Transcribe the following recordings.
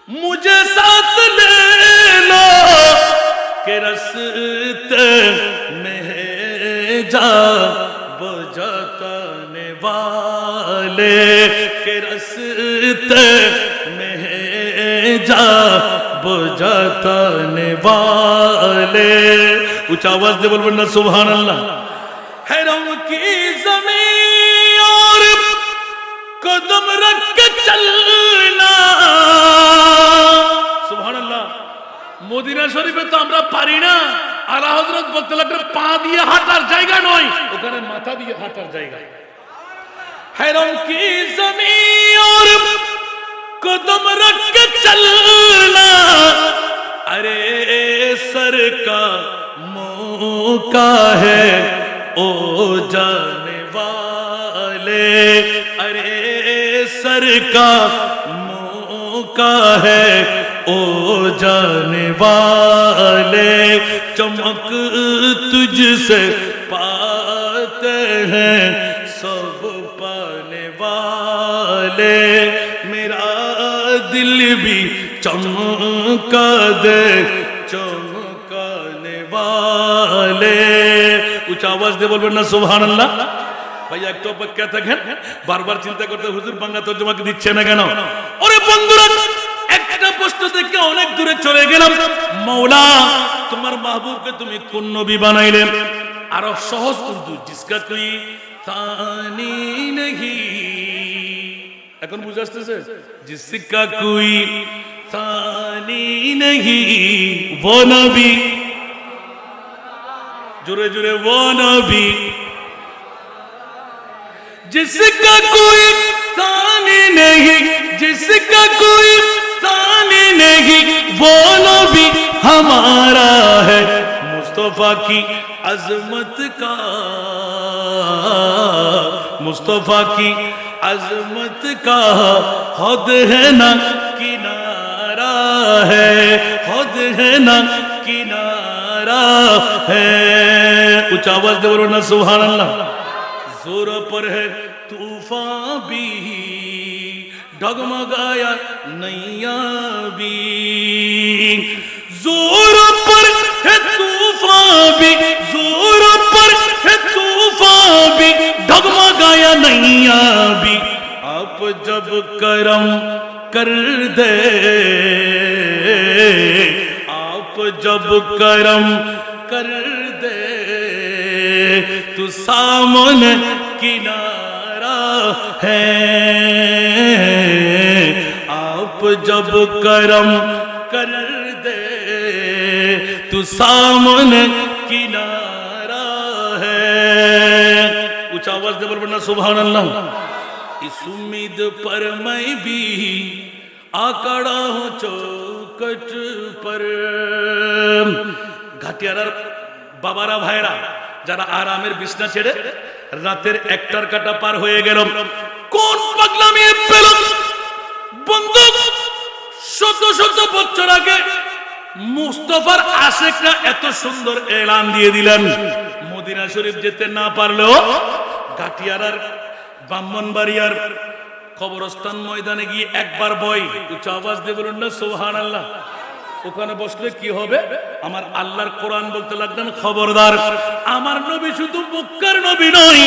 मुझे साथ ले लो के रस्ते में जा बुझाने वाले के रस्ते में जा बुझाने वाले। ऊंचा आवाज दे बोलबेन ना सुभान अल्लाह। हैरम की ज़मीन और कदम रख के चलना। सुभान अल्लाह। মদিনা শরীফে তো আমরা পারি না। আলা হযরত বলতে লাগলেন পা দিয়ে হাঁটার জায়গা নয়, ওখানে মাথা দিয়ে হাঁটার জায়গা। हैरम की ज़मीन और कदम रख के चलना। अरे सर का मौका है ओ जाने वाले। अरे सर का मौका है ओ जाने वाले। चमक तुझसे पाते हैं सब पाने वाले। मेरा दिल भी चमका दे चमकाने वाले। ऊंचा आवाज दे बोलবেন না সুবহানাল্লাহ। ভাই একটু অপেক্ষা থাকেন। বারবার চিন্তা করতে হুজুর বাংলা তরজমা কি দিচ্ছে না কেন? ওরে বন্ধুরা, একটা প্রশ্ন থেকে অনেক দূরে চলে গেলাম। মওলা তোমার মাহবুবকে তুমি কোন নবী বানাইলে? আরো সহজ উর্দু, जिसका कोई थानी नहीं। এখন বুঝে আসতেছে? जिसका कोई थानी नहीं वो नबी। जोरे जोरे वो नबी। जिसका कोई थानी नहीं, जिसका कोई थानी नहीं वो नबी हमारा है। मुस्तफा की अजमत का, मुस्तफा की अजमत का हद है ना किनारा है, हद है ना किनारा है। ऊंचा आवाज दे बोलो ना सुभान अल्लाह। जोर पर है तूफान भी डगमगाया नैया भी। जोर पर है तूफान भी, जोर पर है तूफान भी डगमगाया नैया भी। आप जब करम कर दे, आप जब करम कर दे तू सामने किनारा है। आप जब करम कर दे तू सामने किनारा है। ऊंचा आवाज दे बोलबेन ना सुभान अल्लाह। इस उम्मीद पर मैं भी आकड़ा हूं चौकट पर। घाटियारार बाबारा भाईरा যারা আরামের বিছনা ছেড়ে রাতের একটার কাটা পার হয়ে গেল, কোন পাগলামি পেল বন্ধু? শত শত বছর আগে মুস্তাফার আশিকরা এত সুন্দর এলান দিয়ে দিলেন, মদিনা শরীফ যেতে না পারলেও ঘাটিয়ারার ব্রাহ্মণবাড়িয়ার কবরস্থান ময়দানে গিয়ে একবার বই। উচ্চ আওয়াজ দিয়ে বলুন না সুবহানাল্লাহ। ওখানে বসলে কি হবে? আমার আল্লাহর কোরআন বলতে লাগলেন, খবরদার আমার নবী শুধু মক্কার নবী নয়,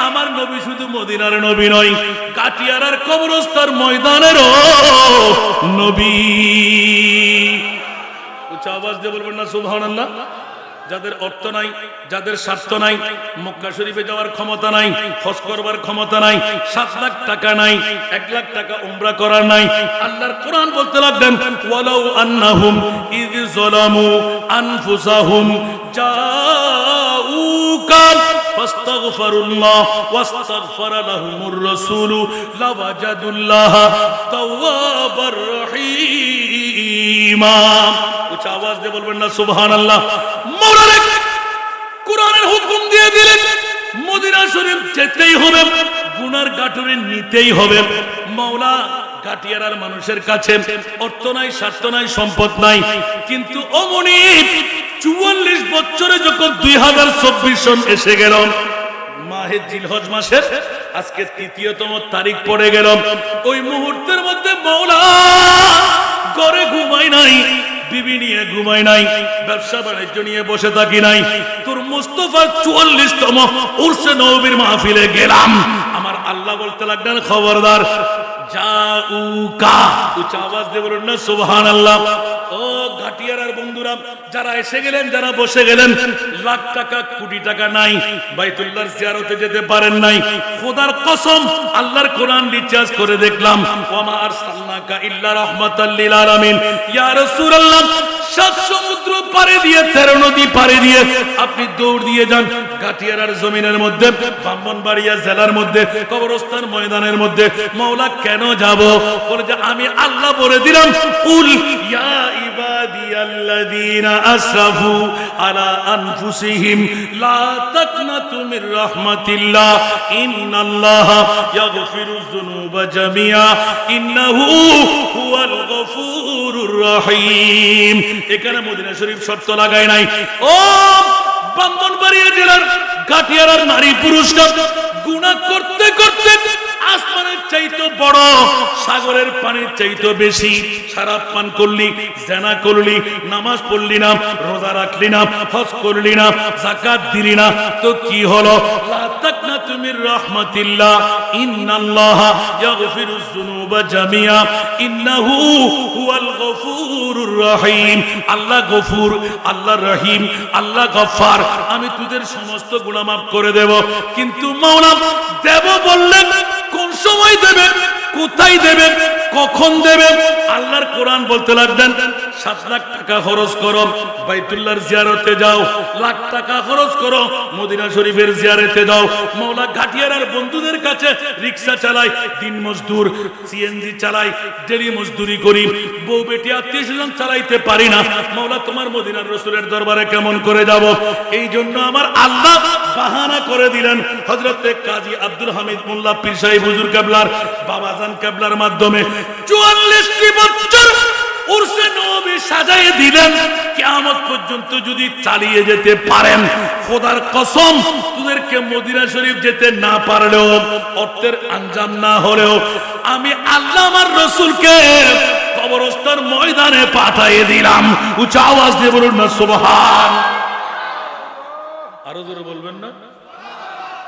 আমার নবী শুধু মদিনার নবী নয়, কাটিয়ারার কবরস্থান ময়দানেরও নবী। উচ্চ আওয়াজ দিয়ে বলবেন না সুবহানাল্লাহ। যাদের অর্থ নাই, যাদের স্বার্থ নাই, মক্কা শরীফে যাওয়ার ক্ষমতা নাই, হজ করবার ক্ষমতা নাই, 7 লাখ টাকা নাই, 1 লাখ টাকা উমরা করার নাই, আল্লাহর কোরআন বলতে লাগলেন, ওয়ালাউ আন্নাহুম ইয যালামু আনফুসাহুম জাউকা ফাস্তাগফিরুল্লাহ ওয়াস্তাগফারা লাহুমুর রাসূল লাওয়াজাদুল্লাহা তাওয়াবার রহিমা। উচ্চ আওয়াজ দিয়ে বলবেন না সুবহানাল্লাহ। মওলানা কোরআনের হুকুম দিয়ে দিলেন, মদিনা শরীফ যেতেই হবে, গুনার গাঠুরি নিতেই হবে। মওলা কাটিয়ারার মানুষের কাছে অর্থ নাই, স্বার্থ নাই, সম্পদ নাই, কিন্তু অমনি 44 বছরে যখন 2024 সন এসে গেল, মাহে জিলহজ মাসের আজকে 3য়তম তারিখ পড়ে গেল, ওই মুহূর্তের মধ্যে মওলা ঘরে নিয়ে ঘুমাই নাই, ব্যবসা বাণিজ্য নিয়ে বসে থাকি নাই, তোর মুস্তাফার 44তম উরসে নববীর মাহফিলে গেলাম। আমার আল্লাহ বলতে লাগলেন, খবরদার, জাউকা, উচ্চ আওয়াজ দিয়ে বলুন না সুবহানাল্লাহ। ও ঘাটিয়ারার বন্ধুরা, যারা এসে গেলেন, যারা বসে গেলেন, লাখ টাকা কোটি টাকা নাই, বাইতুল্লাহর জিয়ারতে যেতে পারেন নাই, খোদার কসম আল্লাহর কোরআন রিচার্জ করে দেখলাম, ওয়ামা আরসালনাকা ইল্লা রাহমাতাল লিল আলামিন। ইয়া রাসূলুল্লাহ, 7 সমুদ্র পারে দিয়ে, 13 নদী পারে দিয়ে আপনি দৌড় দিয়ে যান ঘাটিয়ারার জমিনের মধ্যে, ব্রাহ্মণবাড়িয়া জেলার মধ্যে, কবরস্থান ময়দানের মধ্যে। মাওলা কেন যাব? বলে যে আমি আল্লাহ বলে দিলাম, কুল ইয়া ইবাদিয়াল্লাযীনা আসরাফু আলা আনফুসিহিম লা তাকনাতু মির রাহমাতিল্লাহ ইন্নাল্লাহা ইয়াগফিরুয যুনুবা জামিআ ইন্নাহু হুয়াল গফুরুর রহিম। এখানে মদিনা শরীফ শর্ত লাগায় নাই। ও ব্রাহ্মণবাড়িয়া জেলার ঘাটিয়ারার নারী পুরুষরা গুনাহ করতে করতে আসমানের চাইতে বড়, সাগরের পানির চাইতে বেশি, শরাব পান করলি, জিনা করলি, নামাজ পড়লি না, রোজা রাখলি না, হজ করলি না, যাকাত দিলি না, তো কি হলো? লা তাকনাতু মির রাহমাতিল্লাহ ইন্নাল্লাহা ইয়াগফিরুয যুনুবা জামিআ ইন্নাহু হুয়াল গফুরুর রহিম। আল্লাহ গফুর, আল্লাহ রহিম, আল্লাহ গফফার। আমি তোদের সমস্ত গুনাহ মাফ করে দেব। কিন্তু মাওলা দেব বললেন, কোন সময় দেবে, কোথায় দেবে, কখন দেবে? আল্লাহর কোরআন বলতে লাগলেন, 7 লাখ টাকা খরচ করো বাইতুল্লাহর জিয়ারতে যাও, লাখ টাকা খরচ করো মদিনা শরীফের জিয়ারতে যাও। মাওলা ঘাটিয়ারার বন্ধুদের কাছে রিকশা চালাই, দিন মজদুর, সিএনজি চালাই, ডেলি মজদুরি করি, বউ বেটি আত্মীয় স্বজন চালাইতে পারি না। মাওলা তোমার মদিনার রাসূলের দরবারে কেমন করে যাব? এই জন্য আমার আল্লাহ বাহানা করে দিলেন। হযরতে কাজী আব্দুল হামিদ মোল্লা পীর সাহেব হুজুর কেবলার বাবাজান কেবলার মাধ্যমে 44টি বছর উরসে নবী সাজায়ে দিলেন। কিয়ামত পর্যন্ত যদি চালিয়ে যেতে পারেন, খোদার কসম তোদেরকে মদিনা শরীফ যেতে না পারলেও, অর্থের আঞ্জাম না হলেও, আমি আল্লাহ আমার রাসূলকে কবরস্থান ময়দানে পাঠিয়ে দিলাম। উচ্চ আওয়াজ দিয়ে বলুন না সুবহান। আরো জোরে বলবেন না?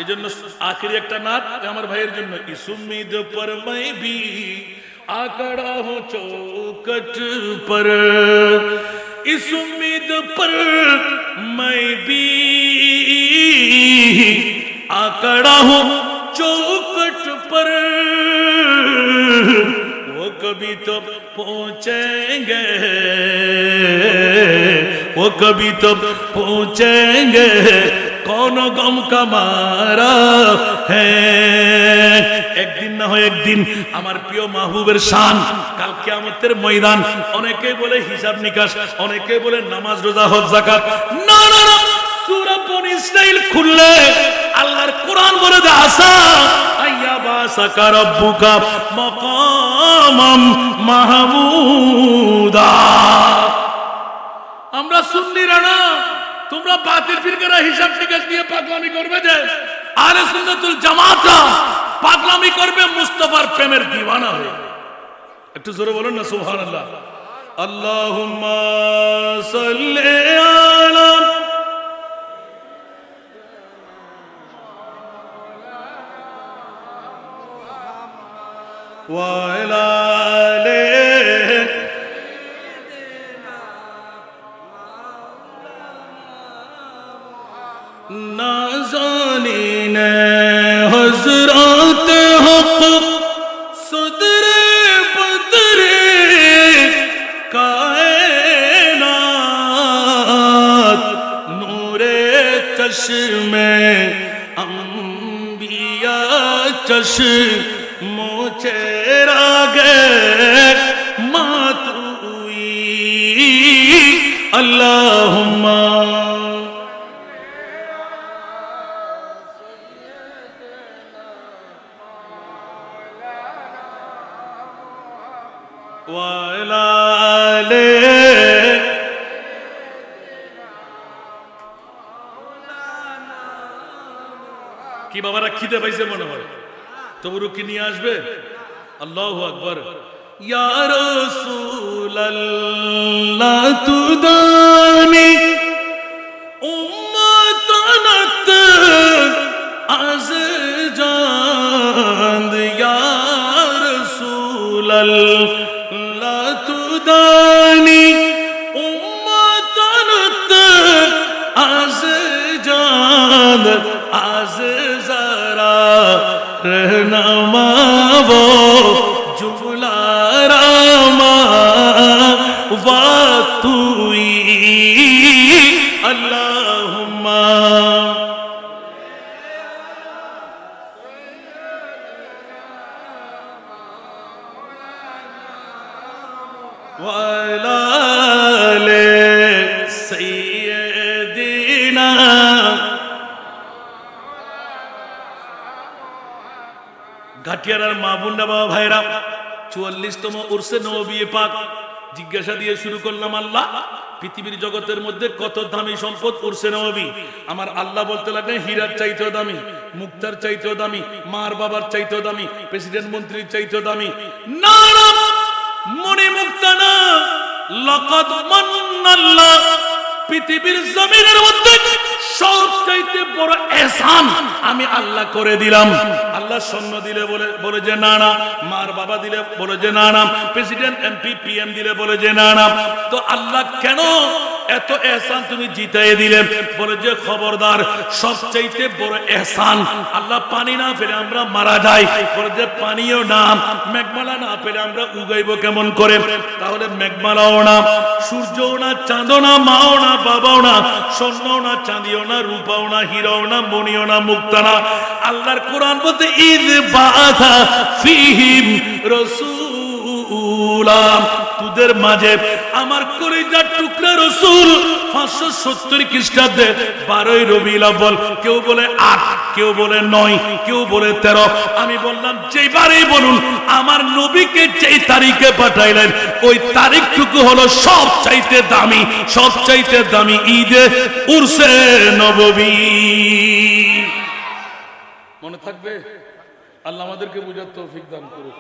এই জন্য আখেরি একটা নাত আমার ভাইয়ের জন্য, ইস উম্মীদ पर मैं भी आकड़ा हूं चौखट पर, इस उम्मीद पर मैं भी आकड़ा हूं चौखट पर, वो कभी तो पहुंचेंगे, वो कभी तो पहुंचेंगे, कौन गम का मारा है। একদিন না হয় একদিন আমার প্রিয় মাহবুবের শান, কাল কিয়ামতের ময়দান। অনেকে বলে হিসাব নিকাশ, অনেকে বলে নামাজ রোজা হজ যাকাত। না না না, সূরা বনী ইসরাইল খুললে আল্লাহর কোরআন বলে দে, আসা আইয়া বাসাকা রাব্বুকা মাকামাম মাহমুদা। আমরা সুন্নিরা না, তোমরা বাতিল ফিরকারা হিসাব নিকাশ নিয়ে পাগলামি করবে যে, আহলে সুন্নাতুল জামাতরা পাগলামি করবে মুস্তাফার প্রেমের দিওয়ানা হয়ে। একটু জোরে বলুন না সুবহানাল্লাহ। আল্লাহুম্মা সাল্লি আলা ওয়া আলা नाज़ानीन हज़रात हक़ सदरे बदरे कायनात, नूरे चश्मे अंबिया चश्मो चेरागे मातुई। अल्लाहुम्मा কি বাবারা খিদে পাইছে মনে হয়, তবু কি নিয়ে আসবে? আল্লাহু আকবার। ইয়া রাসূলুল্লাহ লা তুদানি উম্মাতানাত আজ জান ইয়া রাসূলাল্লাহ তুদানি উম্মাতানাত আজ জান আজ যারা रहनामावो जुमला रामा वातुई अल्लाहुम्मा वाला ले सय्यदिना ঘাটিয়ারার মা বোনরা বাবা ভাইরা 44তম উরসে নবী পাক জিজ্ঞাসা দিয়ে শুরু করলাম আল্লাহ পৃথিবীর জগতের মধ্যে কত দামি সম্পদ উরসে নবী আমার আল্লাহ বলতে লাগলেন হীরার চাইতেও দামি মুক্তার চাইতেও দামি মার বাবার চাইতেও দামি প্রেসিডেন্ট মন্ত্রীর চাইতেও দামি না না মনি মুক্তা না লাকাদ মান্নাল্লাহ পৃথিবীর জমিনের মধ্যে সবচাইতে বড় ihsan আমি আল্লাহ করে দিলাম আল্লাহ সৈন্য দিলে বলে যে না না মার বাবা দিলে বলে যে না না প্রেসিডেন্ট এমপি পিএম দিলে বলে যে না না তো আল্লাহ কেন এত ihsan তুমি জিতায়ে দিলে বলে যে খবরদার সবচাইতে বড় ihsan আল্লাহ পানি না পেলে আমরা মারা যাই বলে যে পানিও না মেঘমালা না পেলে আমরা উগাইবো কেমন করে তাহলে মেঘমালাও না সূর্যও না চাঁদও না মাও না বাবাও না স্বর্ণও না চাঁদিও না রূপাও না হীরাও না মণিও না মুক্তা না আল্লাহর কোরআন বলতে ইদ বাআথা ফীহিম রাসূলা তোদের মাঝে আমার কলিজার টুকরা রাসূল 570 খ্রিস্টাব্দে 12 রবিউল আউয়াল কেউ বলে 8 কেউ বলে 9 কেউ বলে 13 আমি বললাম যেবারেই বলুন আমার নবীকে যেই তারিখে পাঠাইলেন ওই তারিখটুকু হলো সবচাইতে দামি ঈদে উরসে নববী মনে থাকবে আল্লাহ আমাদেরকে বুঝার তৌফিক দান করুক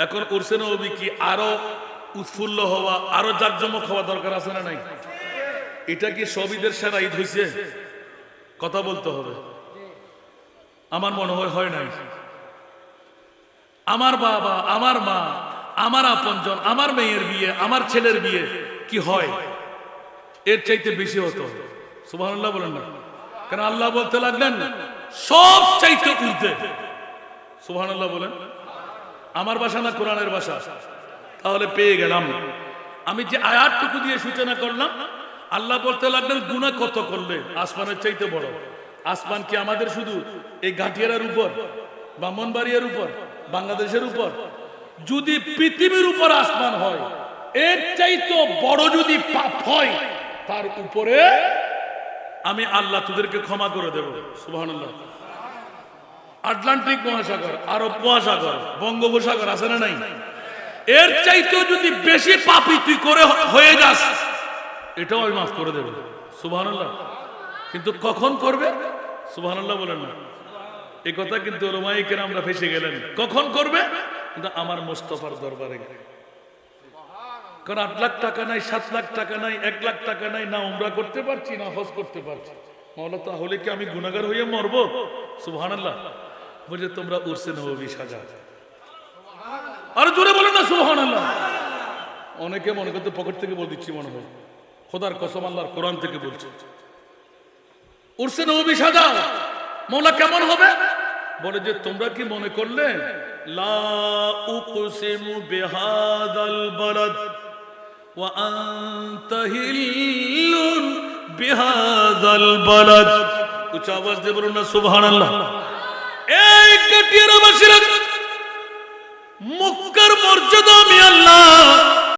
এখন উরসে নববী কি আরো উৎফুল্ল হওয়া আরো জাকজমক হওয়া দরকার আছে না নাই এটা কি সব ঈদের সেরা ঈদ হইছে কথা বলতে হবে আমার মনে হয় নাই আমার বাবা আমার মা আমার আপনজন আমার মেয়ের বিয়ে আমার ছেলের বিয়ে কি হয় এর চাইতে বেশি হতো সুবহানাল্লাহ বলেন না কারণ আল্লাহ বলতে লাগলেন সব চাইতে উর্ধে সুবহানাল্লাহ বলেন আমার ভাষা না কোরআনের ভাষা তাহলে পেয়ে গেলাম আমি যে আয়াতটুকু দিয়ে সূচনা করলাম আল্লাহ বলতে লাগলেন গুনাহ কত করলে আসমানের চাইতে বড় আসমান কি আমাদের শুধু এই ঘাটিয়ারার উপর ব্রাহ্মণবাড়িয়ার উপর বাংলাদেশের উপর যদি পৃথিবীর উপর আসমান হয় এর চাইতে বড় যদি পাপ হয় তার উপরে আমি আল্লাহ তোদেরকে ক্ষমা করে দেব সুবহানাল্লাহ আটলান্টিক মহাসাগর আরব মহাসাগর বঙ্গোপসাগর আছে না নাই এর চাইতেও যদি বেশি পাপী তুই করে হয়ে যাস এটাও আমি মাফ করে দেব সুবহানাল্লাহ কিন্তু কখন করবে সুবহানাল্লাহ বলেন না এই কথা কিন্তু উলামায়ে কেরামরা ফেসে গেলেন কখন করবে কিন্তু আমার মুস্তাফার দরবারে কারণ 8 লাখ টাকা নাই 7 লাখ টাকা নাই 1 লাখ টাকা নাই না উমরা করতে পারছি না হজ করতে পারছি মাওলা তাহলে কি আমি গুনাহগার হয়ে মরব সুবহানাল্লাহ বুঝে তোমরা উরসে নববী সাজা আর জোরে বলেন না সুবহানাল্লাহ অনেকে মনে করতে পকেট থেকে বল দিচ্ছি মনে হয় খোদার কসম আল্লাহর কোরআন থেকে বলছে উরসে নববী সাজাও মাওলা কেমন হবে বলে যে তোমরা কি মনে করলে লা উকসিমু বিহাদাল বালাদ ওয়া আনতা হিল্লুন বিহাদাল বালাদ উচ্চ আওয়াজ দিয়ে বলুন না সুবহানাল্লাহ এই কাটিয়ারা বাসীরা মক্কার মর্যাদা আমি আল্লাহ